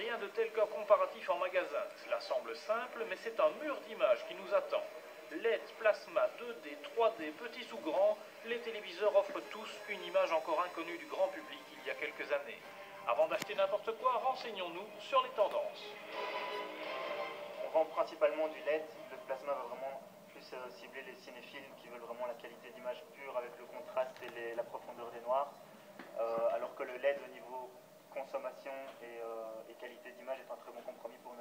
Rien de tel qu'un comparatif en magasin. Cela semble simple, mais c'est un mur d'images qui nous attend. LED, plasma, 2D, 3D, petits ou grands, les téléviseurs offrent tous une image encore inconnue du grand public il y a quelques années. Avant d'acheter n'importe quoi, renseignons-nous sur les tendances. On vend principalement du LED. Le plasma va vraiment plus cibler les cinéphiles qui veulent vraiment la qualité d'image pure avec le contraste et la profondeur des noirs. Alors que le LED au niveau consommation et qualité d'image est un très bon compromis pour 90%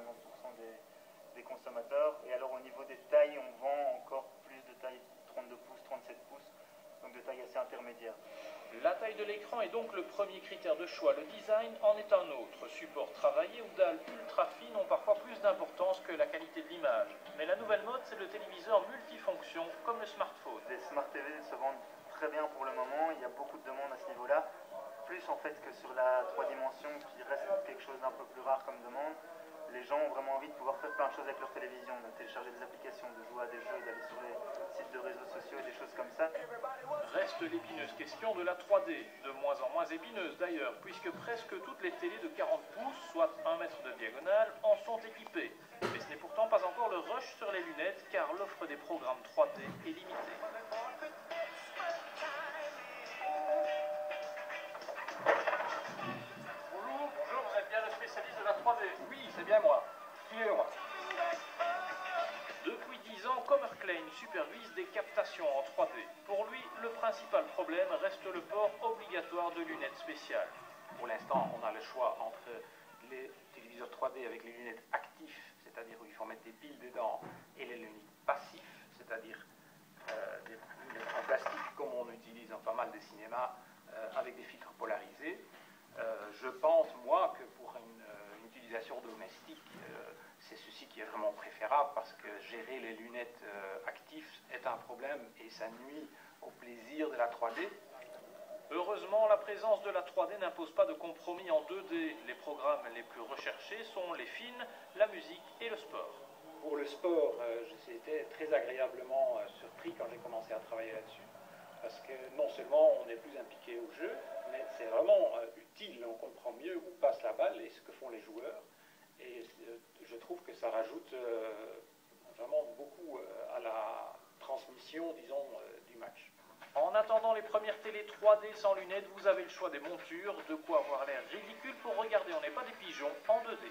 des consommateurs. Et alors au niveau des tailles, on vend encore plus de tailles 32 pouces, 37 pouces, donc de tailles assez intermédiaires. La taille de l'écran est donc le premier critère de choix, le design en est un autre. Support travaillé ou dalles ultra fines ont parfois plus d'importance que la qualité de l'image. Mais la nouvelle mode, c'est le téléviseur multifonction, comme le smartphone. Les Smart TV se vendent très bien pour le moment, il y a beaucoup de demandes à ce niveau-là. Plus en fait que sur la 3 dimensions qui reste quelque chose d'un peu plus rare comme demande. Les gens ont vraiment envie de pouvoir faire plein de choses avec leur télévision, de télécharger des applications, de jouer à des jeux, d'aller sur les sites de réseaux sociaux et des choses comme ça. Reste l'épineuse question de la 3D, de moins en moins épineuse d'ailleurs, puisque presque toutes les télés de 40 pouces, soit 1 mètre de diagonale, en sont équipées. Mais ce n'est pourtant pas encore le rush sur les lunettes, car l'offre des programmes 3D est limitée. Bonjour, vous êtes bien le spécialiste de la 3D? Oui, c'est bien moi. Suivez-moi. Depuis 10 ans, Commerklein supervise des captations en 3D. Pour lui, le principal problème reste le port obligatoire de lunettes spéciales. Pour l'instant, on a le choix entre les téléviseurs 3D avec les lunettes actives, c'est-à-dire où il faut mettre des piles dedans, et les lunettes passives, c'est-à-dire des lunettes en plastique comme on utilise dans pas mal de cinémas, avec des filtres polarisés. Je pense, moi, que pour une utilisation domestique, c'est ceci qui est vraiment préférable parce que gérer les lunettes actives est un problème et ça nuit au plaisir de la 3D. Heureusement, la présence de la 3D n'impose pas de compromis en 2D. Les programmes les plus recherchés sont les films, la musique et le sport. Pour le sport, j'étais très agréablement surpris quand j'ai commencé à travailler là-dessus. Parce que non seulement on est plus impliqué au jeu, mais c'est vraiment utile, on comprend mieux où passe la balle et ce que font les joueurs. Et je trouve que ça rajoute vraiment beaucoup à la transmission, disons, du match. En attendant les premières télé 3D sans lunettes, vous avez le choix des montures, de quoi avoir l'air ridicule pour regarder On n'est pas des pigeons en 2D.